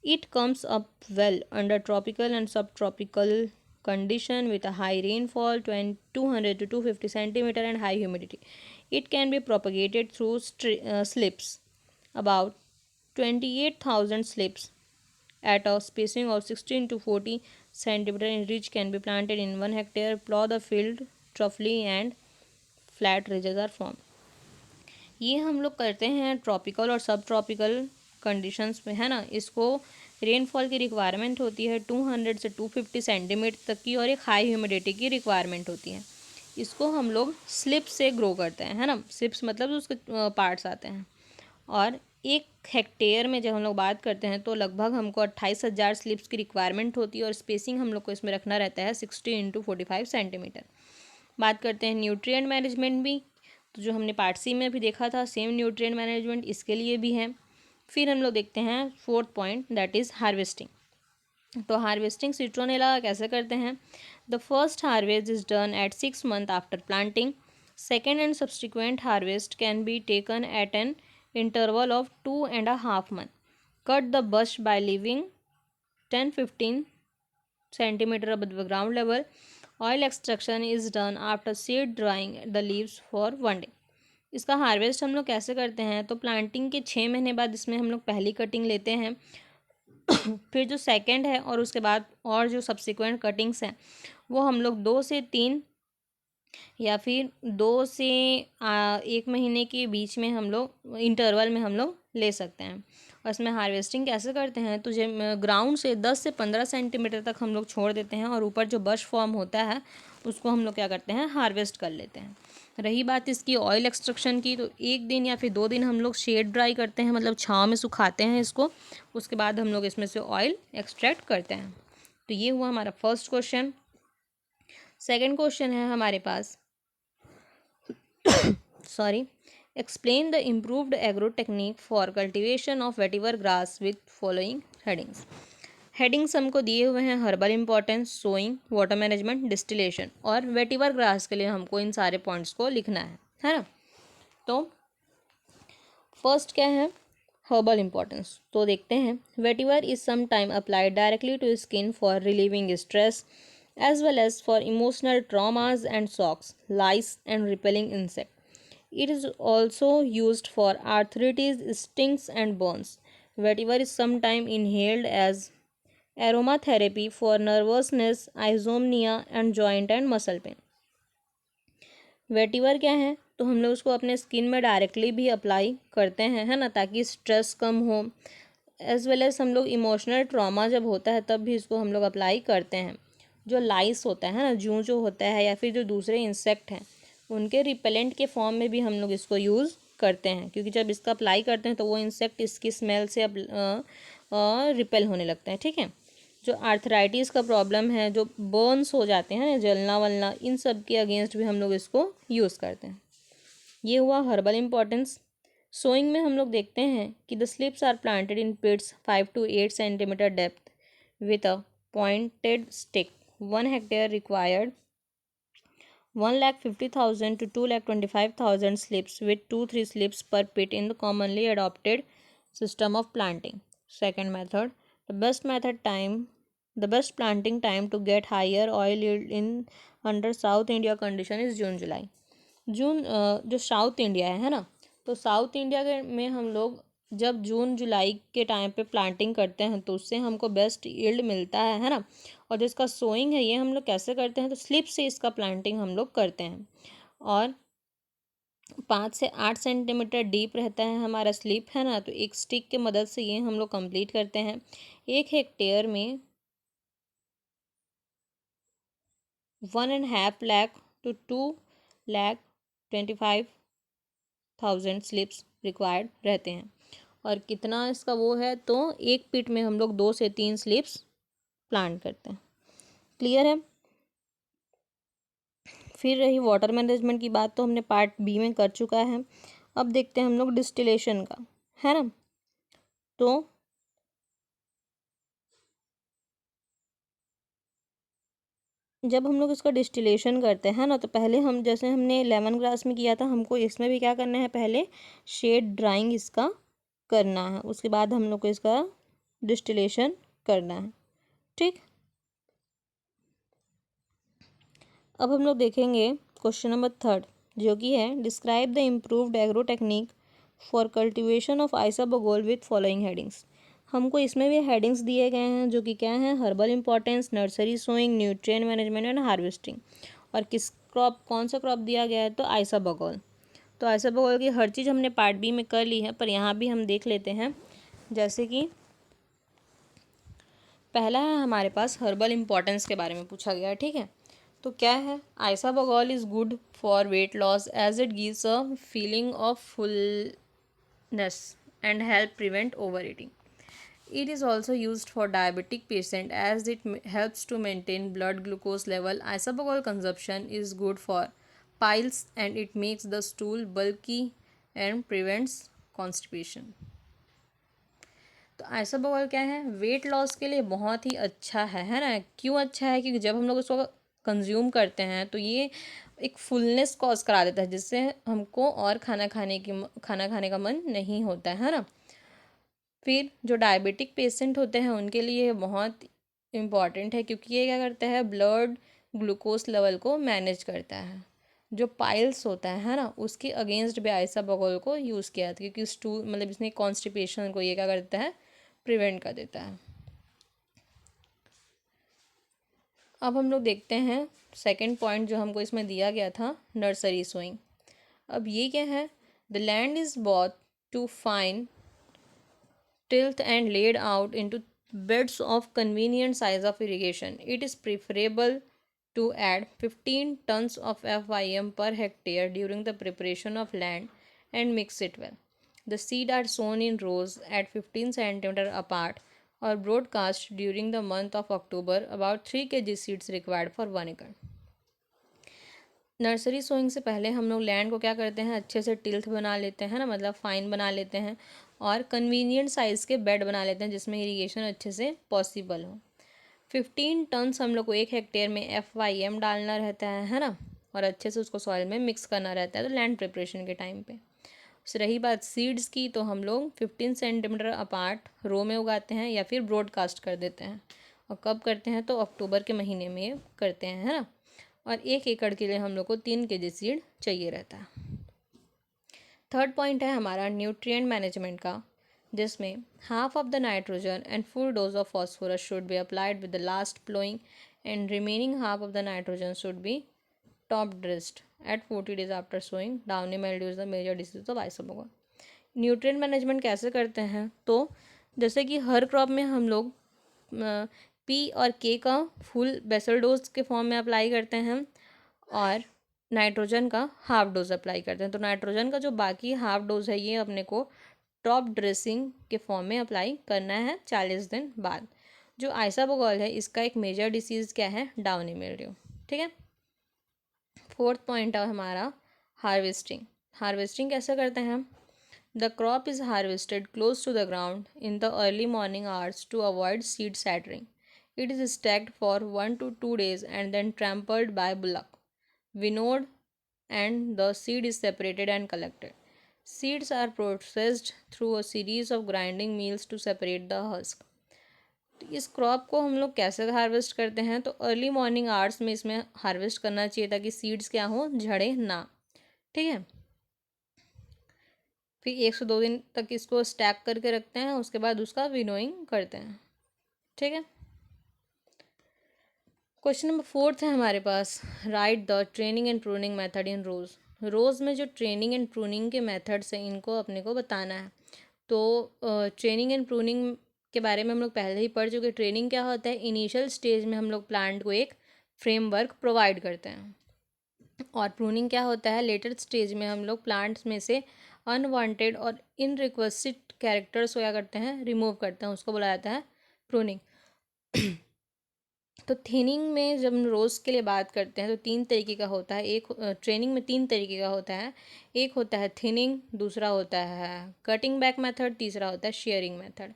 It comes up well under tropical and सब tropical condition with a high rainfall 200 to 250 centimeter and high humidity. It can be propagated through slips. About 28,000 slips at a spacing of 16 to 40 centimeter in each can be planted in 1 hectare. Plow the field thoroughly and flat ridges are formed. ये हम लोग करते हैं tropical और सब tropical conditions में, है ना। इसको रेनफॉल की रिक्वायरमेंट होती है 200 से 250 सेंटीमीटर तक की, और एक हाई ह्यूमिडिटी की रिक्वायरमेंट होती है। इसको हम लोग स्लिप से ग्रो करते हैं, है ना। स्लिप्स मतलब उसके पार्ट्स आते हैं। और 1 हेक्टेयर में जब हम लोग बात करते हैं तो लगभग हमको 28,000 स्लिप्स की रिक्वायरमेंट होती है, और स्पेसिंग हम लोग को इसमें रखना रहता है 60 इंटू 45 सेंटीमीटर। बात करते हैं न्यूट्रिएंट मैनेजमेंट भी, तो जो हमने पार्ट सी में भी देखा था, सेम न्यूट्रिएंट मैनेजमेंट इसके लिए भी है। फिर हम लोग देखते हैं 4th point, that is harvesting. तो हार्वेस्टिंग सिट्रोनेला कैसे करते हैं? The first harvest is done at 6 months after planting. Second and subsequent harvest can be taken at an interval of 2.5 months. Cut the bush by leaving 10-15 centimeter above the ground level. Oil extraction is done after seed drying the leaves for 1 day. इसका harvest हम लोग कैसे करते हैं? तो planting के 6 महीने बाद इसमें हम लोग पहली कटिंग लेते हैं फिर जो सेकंड है और उसके बाद और जो सब्सिक्वेंट कटिंग्स हैं वो हम लोग 2 से 3 या फिर 2 से 1 महीने के बीच में हम लोग इंटरवल में हम लोग ले सकते हैं। और इसमें हार्वेस्टिंग कैसे करते हैं? तो जब ग्राउंड से 10 से 15 सेंटीमीटर तक हम लोग छोड़ देते हैं, और ऊपर जो बश फॉर्म होता है उसको हम लोग क्या करते हैं? हार्वेस्ट कर लेते हैं। रही बात इसकी ऑयल एक्सट्रैक्शन की, तो 1 दिन या फिर 2 दिन हम लोग शेड ड्राई करते हैं, मतलब छाँव में सुखाते हैं इसको। उसके बाद हम लोग इसमें से ऑयल एक्सट्रैक्ट करते हैं। तो ये हुआ हमारा फर्स्ट क्वेश्चन। सेकेंड क्वेश्चन है हमारे पास sorry, explain the improved agro technique for cultivation of vetiver grass with following headings. Headings हमको दिए हुए हैं herbal importance, sowing, water management, distillation, और वेटिवर ग्रास के लिए हमको इन सारे पॉइंट्स को लिखना है ना। तो फर्स्ट क्या है? Herbal importance. तो देखते हैं, vetiver is some time applied directly to skin for relieving stress as well as for emotional traumas and shocks, lice and repelling insect. It is also used for arthritis, stings and burns. Vetiver is sometimes inhaled as aromatherapy for nervousness, insomnia and joint and muscle pain. Vetiver क्या है? तो हम लोग उसको अपने skin में directly भी apply करते हैं, है ना, ताकि स्ट्रेस कम हो। एज वेल एज हम लोग इमोशनल ट्रॉमा जब होता है तब भी इसको हम लोग अप्लाई करते हैं। जो लाइस होता है ना, जूं जो होता है, या फिर जो दूसरे इंसेक्ट हैं, उनके रिपेलेंट के फॉर्म में भी हम लोग इसको यूज़ करते हैं, क्योंकि जब इसका अप्लाई करते हैं तो वो इंसेक्ट इसकी स्मेल से रिपेल होने लगते हैं। ठीक है। जो आर्थराइटिस का प्रॉब्लम है, जो बर्न्स हो जाते हैं, जलना वलना, इन सब के अगेंस्ट भी हम लोग इसको यूज़ करते हैं। ये हुआ हर्बल इंपॉर्टेंस। सोइंग में हम लोग देखते हैं कि the slips are planted in pits 5 to 8 centimetre depth with a pointed stick. 1 hectare required 1,50,000 to 2,25,000 slips with 2-3 slips per pit in the commonly adopted system of planting. Second method, the best planting time to get higher oil yield in under South India condition is June July. जून जो south India है ना, तो south India के में हम लोग जब जून जुलाई के टाइम पे प्लांटिंग करते हैं तो उससे हमको बेस्ट यील्ड मिलता है ना। और जो इसका सोइंग है ये हम लोग कैसे करते हैं, तो स्लिप से इसका प्लांटिंग हम लोग करते हैं। और 5 से 8 सेंटीमीटर डीप रहता है हमारा स्लिप, है ना। तो एक स्टिक की मदद से ये हम लोग कंप्लीट करते हैं। 1 हेक्टेयर में 1.5 लाख to 2,25,000 स्लिप्स रिक्वायर्ड रहते हैं। और कितना इसका वो है, तो एक पिट में हम लोग 2 से 3 स्लिप्स प्लांट करते हैं। क्लियर है। फिर रही वाटर मैनेजमेंट की बात, तो हमने पार्ट बी में कर चुका है। अब देखते हैं हम लोग डिस्टिलेशन का, है ना। तो जब हम लोग इसका डिस्टिलेशन करते हैं ना, तो पहले हम जैसे हमने लेमन ग्रास में किया था, हमको इसमें भी क्या करना है, पहले शेड ड्राइंग इसका करना है, उसके बाद हम लोग को इसका डिस्टिलेशन करना है। ठीक। अब हम लोग देखेंगे क्वेश्चन नंबर 3, जो कि है describe the improved agro technique for cultivation of isabgol with following headings. हमको इसमें भी हेडिंग्स दिए गए हैं, जो कि क्या हैं, herbal importance, nursery sowing, nutrient management and harvesting. और किस क्रॉप, कौन सा क्रॉप दिया गया है, तो आइसाबगोल। तो आइसाबगोल की हर चीज़ हमने पार्ट बी में कर ली है, पर यहाँ भी हम देख लेते हैं। जैसे कि पहला है हमारे पास हर्बल इंपॉर्टेंस के बारे में पूछा गया है। ठीक है। तो क्या है, isabgol is good for weight loss as it gives a feeling of fullness and help prevent overeating. It is also used for diabetic patient as it helps to maintain blood glucose level. Isabagol consumption is good for piles and it makes the stool bulky and prevents constipation. तो आइसबगोल क्या है, weight loss के लिए बहुत ही अच्छा है ना। क्यों अच्छा है, क्योंकि जब हम लोग इसको कंज्यूम करते हैं तो ये एक फुलनेस कॉज करा देता है, जिससे हमको और खाना खाने का मन नहीं होता है ना। फिर जो डायबिटिक पेशेंट होते हैं उनके लिए ये बहुत इम्पॉर्टेंट है, क्योंकि ये क्या करता है, ब्लड ग्लूकोज लेवल को मैनेज करता है। जो पाइल्स होता है ना, उसके अगेंस्ट भी आइसाबगोल को यूज़ किया था, क्योंकि स्टूल मतलब इसने कॉन्स्टिपेशन को ये क्या करता है, प्रिवेंट कर देता है। अब हम लोग देखते हैं सेकंड पॉइंट जो हमको इसमें दिया गया था, नर्सरी सोइंग। अब ये क्या है, the land is bought to fine tilled and laid out into beds of convenient size of irrigation. It is preferable to add 15 tons of FIM per hectare during the preparation of land and mix it well. The seed are sown in rows at 15 cm apart or broadcast during the month of October. About 3 kg seeds required for 1 acre. Nursery sowing से पहले हम लोग land को क्या करते हैं, अच्छे से टिल्थ बना लेते हैं ना, मतलब फाइन बना लेते हैं, और कन्वीनियंट साइज़ के बेड बना लेते हैं जिसमें इरिगेशन अच्छे से पॉसिबल हो। 15 टन्स हम लोग को 1 हेक्टेयर में FYM डालना रहता है ना, और अच्छे से उसको सॉइल में मिक्स करना रहता है, तो लैंड प्रिपरेशन के टाइम पे। रही बात सीड्स की, तो हम लोग 15 सेंटीमीटर अपार्ट रो में उगाते हैं या फिर ब्रॉडकास्ट कर देते हैं। और कब करते हैं, तो अक्टूबर के महीने में करते हैं, है ना। और 1 एकड़ के लिए हम लोग को 3 kg सीड चाहिए रहता है। थर्ड पॉइंट है हमारा न्यूट्रिएंट मैनेजमेंट का, जिसमें half of the nitrogen and full dose of phosphorus should be applied with the last ploughing and remaining half of the nitrogen should be top dressed at 40 days after sowing. Downy mildew is the major disease of isabgol. Nutrient management कैसे करते हैं, तो जैसे कि हर crop में हम लोग P और K का फुल बेसल डोज के फॉर्म में अप्लाई करते हैं और नाइट्रोजन का हाफ डोज अप्लाई करते हैं। तो नाइट्रोजन का जो बाकी हाफ डोज है ये अपने को टॉप ड्रेसिंग के फॉर्म में अप्लाई करना है 40 दिन बाद। जो आइसाबगोल है इसका एक मेजर डिसीज़ क्या है, डाउनी मिल्ड्यू। ठीक है। फोर्थ पॉइंट है हमारा हार्वेस्टिंग। हार्वेस्टिंग कैसे करते हैं हम, the crop is harvested close to the ground in the early morning hours to avoid seed shattering. It is stacked for 1 to 2 days and then trampled by bullock, winnowed, and the seed is separated and collected. Seeds are processed through a series of grinding mills to separate the husk. तो इस crop को हम लोग कैसे harvest करते हैं, तो early morning hours में इसमें हार्वेस्ट करना चाहिए ताकि सीड्स क्या हो, झड़े ना। ठीक है। फिर 1 से 2 दिन तक इसको स्टैक करके रखते हैं, उसके बाद उसका विनोइंग करते हैं। ठीक है। क्वेश्चन नंबर 4 है हमारे पास, write the training and pruning method in rose. Rose में जो ट्रेनिंग एंड प्रूनिंग के मेथड्स हैं इनको अपने को बताना है। तो ट्रेनिंग एंड प्रूनिंग के बारे में हम लोग पहले ही पढ़ चुके। ट्रेनिंग क्या होता है, इनिशियल स्टेज में हम लोग प्लांट को एक फ्रेमवर्क प्रोवाइड करते हैं, और प्रूनिंग क्या होता है, लेटर स्टेज में हम लोग प्लांट्स में से अनवांटेड और इनरिक्वेस्टेड कैरेक्टर्स को क्या करते हैं, रिमूव करते हैं, उसको बोला जाता है प्रूनिंग। तो थिनिंग में जब हम रोज़ के लिए बात करते हैं तो 3 तरीके का होता है। एक ट्रेनिंग में 3 तरीके का होता है। एक होता है थिनिंग, दूसरा होता है कटिंग बैक मेथड, तीसरा होता है शेयरिंग मेथड।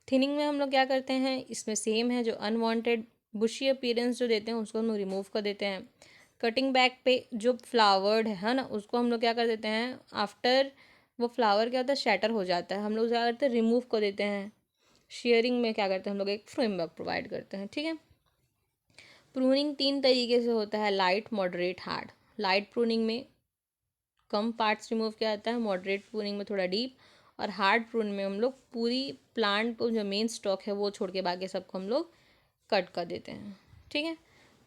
थिनिंग में हम लोग क्या करते हैं, इसमें सेम है, जो अनवांटेड बुशी अपीयरेंस जो देते हैं उसको हम लोग रिमूव कर देते हैं। कटिंग बैक पे जो फ्लावर्ड है ना, उसको हम लोग क्या कर देते हैं, आफ्टर वो फ्लावर क्या होता है, शैटर हो जाता है, हम लोग क्या करते हैं, रिमूव कर देते हैं। शेयरिंग में क्या करते हैं, हम लोग एक फ्रेमवर्क प्रोवाइड करते हैं। ठीक है। प्रूनिंग 3 तरीके से होता है, light, moderate, hard. Light pruning में कम पार्ट्स रिमूव किया जाता है, मॉडरेट प्रूनिंग में थोड़ा डीप, और हार्ड प्रून में हम लोग पूरी प्लांट को जो मेन स्टॉक है वो छोड़ के बाकी सबको हम लोग कट कर देते हैं। ठीक है।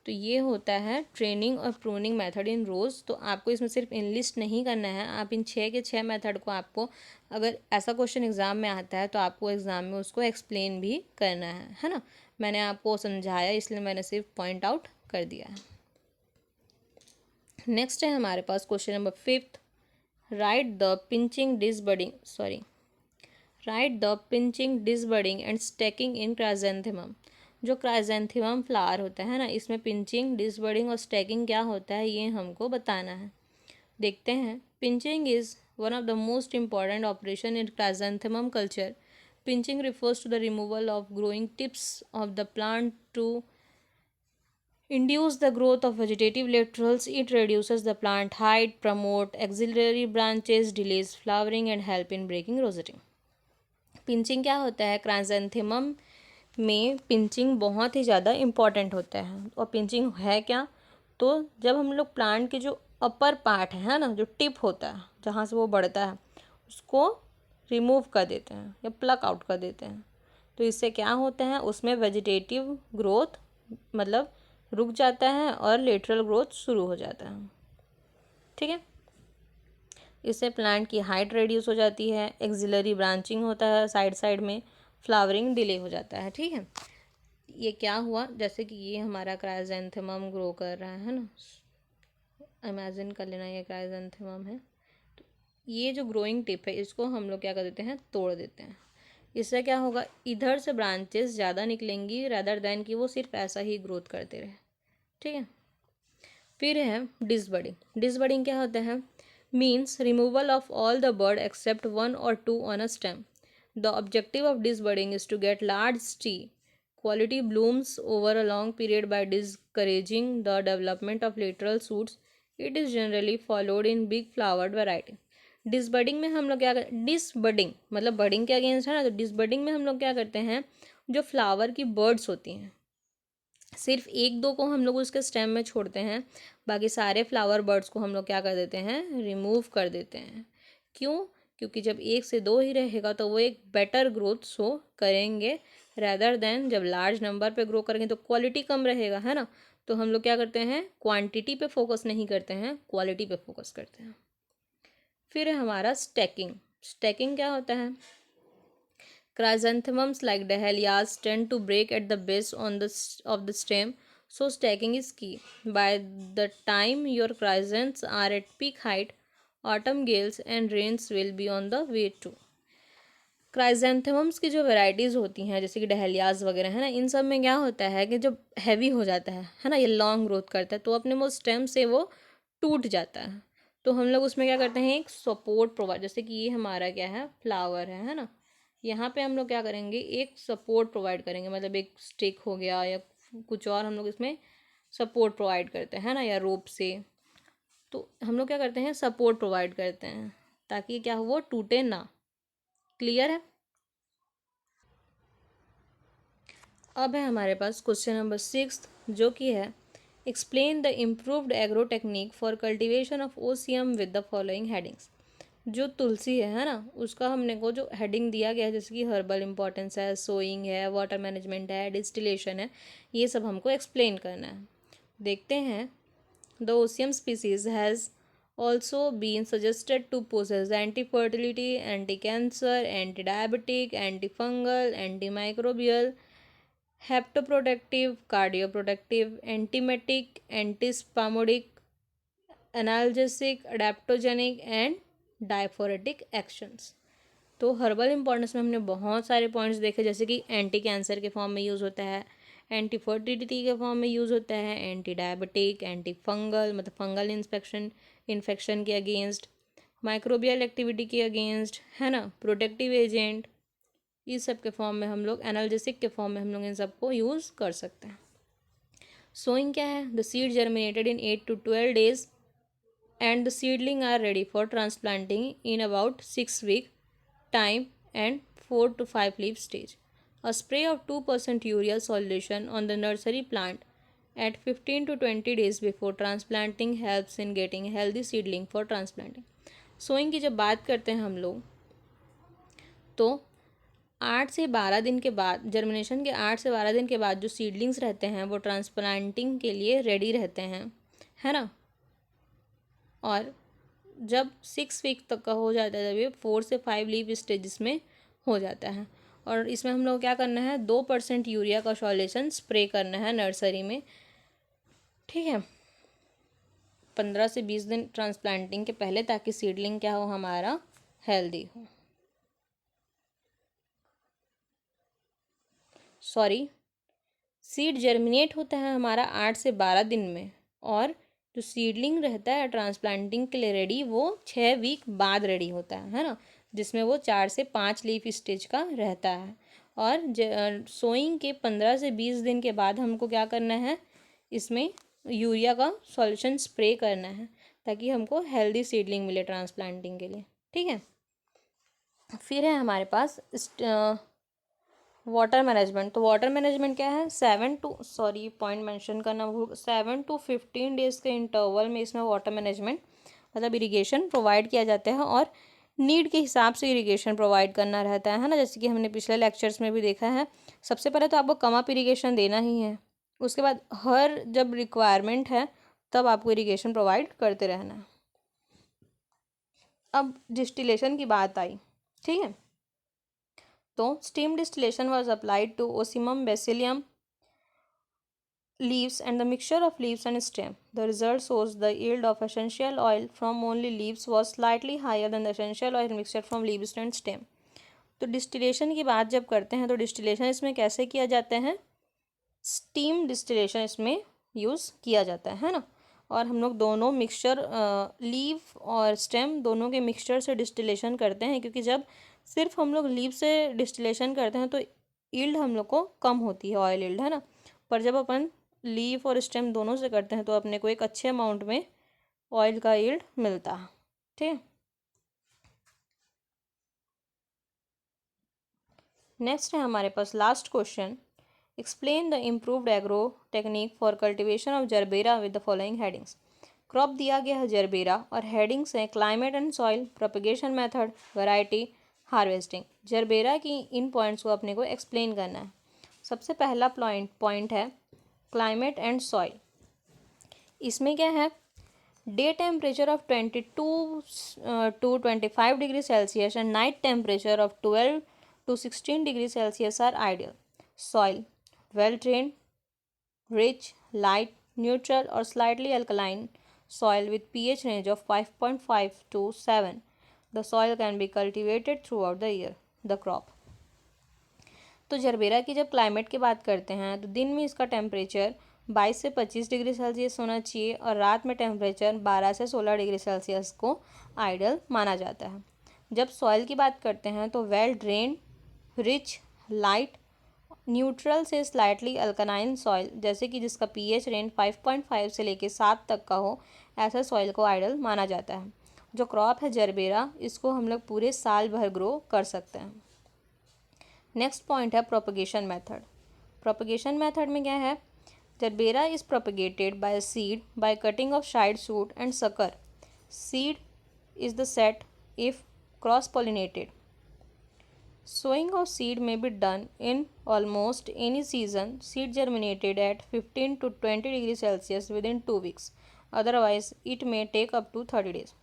तो ये होता है ट्रेनिंग और प्रूनिंग मेथड इन रोज़। तो आपको इसमें सिर्फ इनलिस्ट नहीं करना है, आप इन 6 के 6 मेथड को, आपको अगर ऐसा क्वेश्चन एग्ज़ाम में आता है तो आपको एग्ज़ाम में उसको एक्सप्लेन भी करना है ना। मैंने आपको समझाया इसलिए मैंने सिर्फ पॉइंट आउट कर दिया है। नेक्स्ट है हमारे पास question number 5, write the pinching disbudding write the pinching disbudding and staking in chrysanthemum. जो क्राइजेंथेमम फ्लावर होता है ना, इसमें पिंचिंग, डिसबडिंग और स्टैकिंग क्या होता है ये हमको बताना है। देखते हैं। Pinching is one of the most important operation in chrysanthemum culture. Pinching refers to the removal of growing tips of the plant to induce the growth of vegetative laterals. It reduces the plant height, promote axillary branches, delays flowering and help in breaking rosette. Pinching क्या होता है, chrysanthemum में pinching बहुत ही ज़्यादा important होता है। और pinching है क्या, तो जब हम लोग प्लांट के जो अपर पार्ट है ना, जो टिप होता है जहाँ से वो बढ़ता है, उसको रिमूव कर देते हैं या प्लक आउट कर देते हैं। तो इससे क्या होता है, उसमें वेजिटेटिव ग्रोथ मतलब रुक जाता है और लेटरल ग्रोथ शुरू हो जाता है। ठीक है। इससे प्लांट की हाइट रिड्यूस हो जाती है, एक्सिलरी ब्रांचिंग होता है साइड साइड में, फ्लावरिंग डिले हो जाता है। ठीक है। ये क्या हुआ, जैसे कि ये हमारा क्राइजेंथेमम ग्रो कर रहा है ना, इमेजिन कर लेना ये क्राइजेंथेमम है। तो ये जो ग्रोइंग टिप है इसको हम लोग क्या कर देते हैं, तोड़ देते हैं। इससे क्या होगा, इधर से ब्रांचेस ज़्यादा निकलेंगी रदर देन कि वो सिर्फ ऐसा ही ग्रोथ करते रहे। ठीक है। फिर है डिसबडिंग। डिसबडिंग क्या होता है, means removal of all the bud except 1 or 2 on a stem. The objective of disbudding is to get large tree quality blooms over a long period by discouraging the development of lateral shoots. It is generally followed in big flowered variety. डिसबडिंग में हम लोग क्या करते, डिसबडिंग मतलब budding के against है ना, तो डिसबडिंग में हम लोग क्या करते हैं, जो फ्लावर की बर्ड्स होती हैं सिर्फ 1-2 को हम लोग उसके स्टेम में छोड़ते हैं, बाकी सारे फ्लावर बर्ड्स को हम लोग क्या कर देते हैं, रिमूव कर देते हैं। क्यों, क्योंकि जब 1 से 2 ही रहेगा तो वो एक बेटर ग्रोथ शो करेंगे रैदर देन जब लार्ज नंबर पे ग्रो करेंगे तो क्वालिटी कम रहेगा, है ना। तो हम लोग क्या करते हैं, क्वांटिटी पे फोकस नहीं करते हैं, क्वालिटी पे फोकस करते हैं। फिर है हमारा स्टैकिंग। स्टैकिंग क्या होता है, chrysanthemums like dahlias tend to break at the base of the stem, so stacking is key. By the time your chrysanthemums are at peak height, autumn gales and rains will be on the way too. क्राइजेंथेमम्स की जो varieties होती हैं जैसे कि डहलियाज वगैरह है ना, इन सब में क्या होता है कि जब हैवी हो जाता है ना, ये लॉन्ग ग्रोथ करता है तो अपने वो स्टेम से वो टूट जाता है। तो हम लोग उसमें क्या करते हैं, एक सपोर्ट प्रोवाइड, जैसे कि ये हमारा क्या है, फ्लावर है ना, यहाँ पे हम लोग क्या करेंगे, एक सपोर्ट प्रोवाइड करेंगे, मतलब एक स्टिक हो गया या कुछ और हम लोग इसमें सपोर्ट प्रोवाइड करते हैं ना, या रोप से। तो हम लोग क्या करते हैं, सपोर्ट प्रोवाइड करते हैं ताकि क्या हो, वो टूटे ना। क्लियर है। अब है हमारे पास क्वेश्चन नंबर 6 जो कि है, explain the improved agro technique for cultivation of ocimum with the following headings. जो तुलसी है ना, उसका हमने को जो हेडिंग दिया गया है जैसे कि हर्बल इंपॉर्टेंस है, सोइंग है, वाटर मैनेजमेंट है, डिस्टिलेशन है, ये सब हमको एक्सप्लेन करना है। देखते हैं। The ocimum species has also been suggested to possess anti-fertility, anti-cancer, anti-diabetic, antifungal, antimicrobial, hepatoprotective, cardioprotective, antimetic, antispasmodic, analgesic, adaptogenic and diaphoretic actions. तो हर्बल इंपॉर्टेंस में हमने बहुत सारे पॉइंट्स देखे, जैसे कि एंटी कैंसर के फॉर्म में यूज़ होता है, एंटी फर्टिलिटी के फॉर्म में यूज़ होता है, एंटी डायबिटिक, एंटी फंगल मतलब फंगल इन्फेक्शन के अगेंस्ट, माइक्रोबियल एक्टिविटी के अगेंस्ट, है ना, प्रोटेक्टिव एजेंट, इस सब के फॉर्म में हम लोग, एनाल्जेसिक के फॉर्म में हम लोग इन सबको यूज़ कर सकते हैं। सोइंग क्या है? The seed germinated in 8 to 12 days and the seedling are ready for transplanting in about 6 week time and 4 to 5 leaf stage. A spray of 2% urea solution on the nursery plant at 15 to 20 days before transplanting helps in getting healthy seedling for transplanting. Sowing की जब बात करते हैं हम लोग, तो 8 से 12 दिन के बाद, जर्मिनेशन के 8 से 12 दिन के बाद जो सीडलिंग्स रहते हैं वो ट्रांसप्लांटिंग के लिए रेडी रहते हैं, है ना। और जब 6 वीक तक का हो जाता है, जब ये 4 से 5 लीव स्टेजेस में हो जाता है, और इसमें हम लोग क्या करना है, 2% यूरिया का सॉल्यूशन स्प्रे करना है नर्सरी में, ठीक है, 15 से 20 दिन ट्रांसप्लांटिंग के पहले, ताकि सीडलिंग क्या हो, हमारा हेल्दी हो। सॉरी, सीड जर्मिनेट होता है हमारा 8 से 12 दिन में, और जो सीडलिंग रहता है ट्रांसप्लांटिंग के लिए रेडी, वो 6 वीक बाद रेडी होता है ना, जिसमें वो 4 से 5 लीफ स्टेज का रहता है। और सोइंग के 15 से 20 दिन के बाद हमको क्या करना है, इसमें यूरिया का सॉल्यूशन स्प्रे करना है, ताकि हमको हेल्दी सीडलिंग मिले ट्रांसप्लांटिंग के लिए, ठीक है। फिर है हमारे पास वाटर मैनेजमेंट। तो वाटर मैनेजमेंट क्या है, 7 to 15 डेज़ के इंटरवल में इसमें वाटर मैनेजमेंट मतलब इरिगेशन प्रोवाइड किया जाता है, और नीड के हिसाब से इरिगेशन प्रोवाइड करना रहता है ना, जैसे कि हमने पिछले लेक्चर्स में भी देखा है। सबसे पहले तो आपको कम अप इरिगेशन देना ही है, उसके बाद हर जब रिक्वायरमेंट है तब आपको इरिगेशन प्रोवाइड करते रहना है। अब डिस्टिलेशन की बात आई, ठीक है, तो steam distillation was applied to Ocimum bacillium leaves and the mixture of leaves and stem. The result shows the yield of essential oil from only leaves was slightly higher than the essential oil mixture from leaves and stem. तो distillation की बात जब करते हैं तो distillation इसमें कैसे किया जाता है, स्टीम डिस्टिलेशन इसमें यूज़ किया जाता है ना। और हम लोग दोनों मिक्सचर, लीफ और स्टेम दोनों के मिक्सचर से डिस्टिलेशन करते हैं, क्योंकि जब सिर्फ हम लोग लीफ से डिस्टिलेशन करते हैं तो यील्ड हम लोग को कम होती है, ऑयल यील्ड, है ना। पर जब अपन लीफ और स्टेम दोनों से करते हैं तो अपने को एक अच्छे अमाउंट में ऑयल का यील्ड मिलता है, ठीक है। नेक्स्ट है हमारे पास last question, explain the improved agro technique for cultivation of gerbera with the following headings. Crop दिया गया है जरबेरा और हेडिंग्स हैं climate and soil, propagation method, variety, harvesting. Gerbera की इन पॉइंट्स को अपने को एक्सप्लेन करना है। सबसे पहला पॉइंट है क्लाइमेट एंड सॉइल। इसमें क्या है, day temperature of 22 to 25 degree celsius and night temperature of 12 to 16 degree celsius are ideal. Soil well drained, rich, light, neutral और slightly alkaline soil with pH range of 5.5 to 7. The soil can be cultivated throughout the year. The crop. तो gerbera की जब climate की बात करते हैं तो दिन में इसका टेम्परेचर 22 से 25 डिग्री सेल्सियस होना चाहिए, और रात में टेम्परेचर 12 से 16 डिग्री सेल्सियस को आइडियल माना जाता है। जब सॉइल की बात करते हैं तो well drain, rich, light, neutral से स्लाइटली अल्कलाइन सॉइल, जैसे कि जिसका पीएच रेंज 5.5 से लेके 7 तक का हो, ऐसा सॉइल को आइडियल माना जाता है। जो क्रॉप है जरबेरा, इसको हम लोग पूरे साल भर ग्रो कर सकते हैं। नेक्स्ट पॉइंट है प्रोपगेशन मेथड। प्रोपगेशन मेथड में क्या है, gerbera is propagated by seed by cutting of side shoot and sucker. Seed is the set if cross-pollinated. Sowing of seed may be done in almost any season. Seed germinated at 15 to 20 degrees Celsius within 2 weeks. Otherwise, it may take up to 30 days.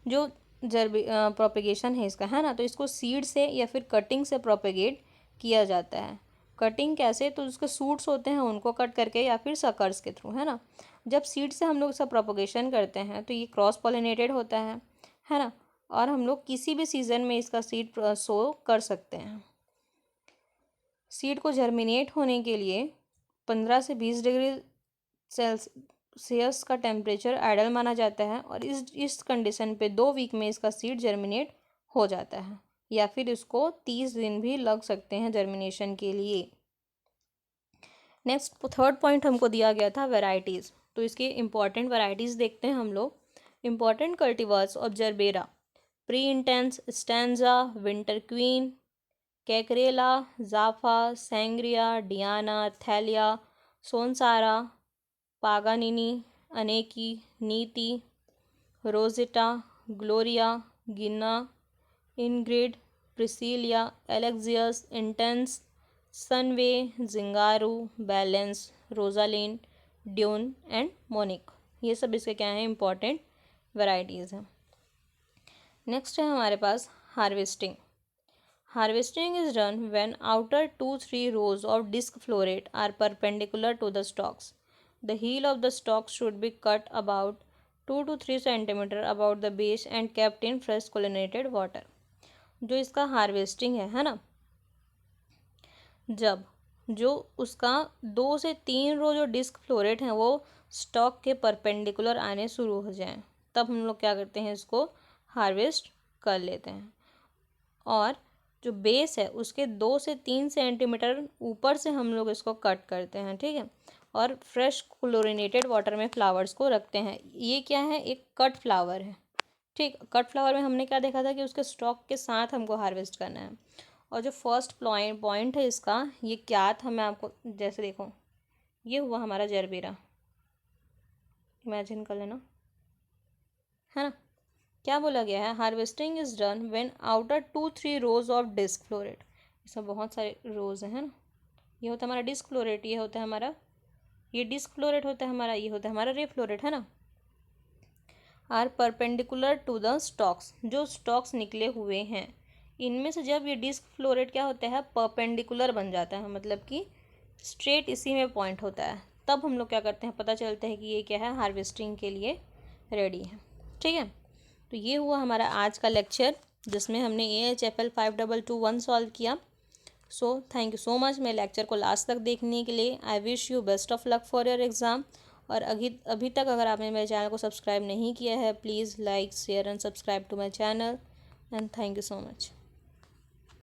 जो propagation है इसका, है ना, तो इसको seed से या फिर कटिंग से प्रोपेगेट किया जाता है। कटिंग कैसे, तो उसके सूट्स होते हैं उनको कट करके या फिर सकर्स के थ्रू, है ना। जब सीड से हम लोग इसका प्रोपोगेशन करते हैं तो ये क्रॉस पॉलिनेटेड होता है ना, और हम लोग किसी भी सीज़न में इसका सीड सो कर सकते हैं। सीड को जर्मिनेट होने के लिए 15 से 20 डिग्री सेल्सियस का टेम्परेचर आइडल माना जाता है, और इस कंडीशन पे 2 वीक में इसका सीड जर्मिनेट हो जाता है, या फिर इसको 30 दिन भी लग सकते हैं जर्मिनेशन के लिए। नेक्स्ट थर्ड पॉइंट हमको दिया गया था वैरायटीज़, तो इसके इम्पॉर्टेंट वैरायटीज़ देखते हैं हम लोग। Important cultivars of gerbera: Pre Intense, Stanza, Winter Queen, Cacharel, Jaffa, Sangria, Diana, Thalia, Sonsara, Paganini, Aneki, Neeti, Rosita, Gloria, Ginna, Ingrid, Priscilla, Alexius, Intense, Sunway, Zingaro, Balance, Rosalin, Dune and Monique. ये सब इसके क्या हैं, important varieties हैं। Next है हमारे पास harvesting. Harvesting is done when outer 2-3 rows of disc florate are perpendicular to the stalks. The heel of the stalk should be cut about 2 to 3 cm about the base and kept in fresh chlorinated water. जो इसका harvesting है ना, जब जो उसका 2 से 3 रो जो disc floret हैं वो स्टॉक के परपेंडिकुलर आने शुरू हो जाएं, तब हम लोग क्या करते हैं, इसको हार्वेस्ट कर लेते हैं। और जो बेस है उसके 2 से 3 सेंटीमीटर ऊपर से हम लोग इसको कट करते हैं, ठीक है, और फ्रेश क्लोरिनेटेड वाटर में फ्लावर्स को रखते हैं। ये क्या है, एक कट फ्लावर है, ठीक। कट फ्लावर में हमने क्या देखा था कि उसके स्टॉक के साथ हमको हार्वेस्ट करना है। और जो फर्स्ट पॉइंट है इसका, ये क्या था, मैं आपको जैसे देखो, ये हुआ हमारा जरबेरा, इमेजिन कर लेना, है ना। क्या बोला गया है, harvesting is done when outer 2-3 rows of disc floret. इसमें बहुत सारे रोज हैं, है ना। ये होता है हमारा डिस्क फ्लोरेट, ये होता है हमारा, ये डिस्क फ्लोरेट होता है हमारा, ये होता है हमारा रे फ्लोरेट, है ना। Are perpendicular to the stalks, जो स्टॉक्स निकले हुए हैं इनमें से जब ये डिस्क फ्लोरेट क्या होता है, परपेंडिकुलर बन जाता है, मतलब कि स्ट्रेट इसी में पॉइंट होता है, तब हम लोग क्या करते हैं, पता चलता है कि ये क्या है, हार्वेस्टिंग के लिए रेडी है, ठीक है। तो ये हुआ हमारा आज का लेक्चर, जिसमें हमने AHFL 5221 सॉल्व किया। So thank you so much मेरे लेक्चर को लास्ट तक देखने के लिए। I wish you best of luck for your exam. और अभी तक अगर आपने मेरे चैनल को सब्सक्राइब नहीं किया है, please like, share and subscribe to my channel, and thank you so much.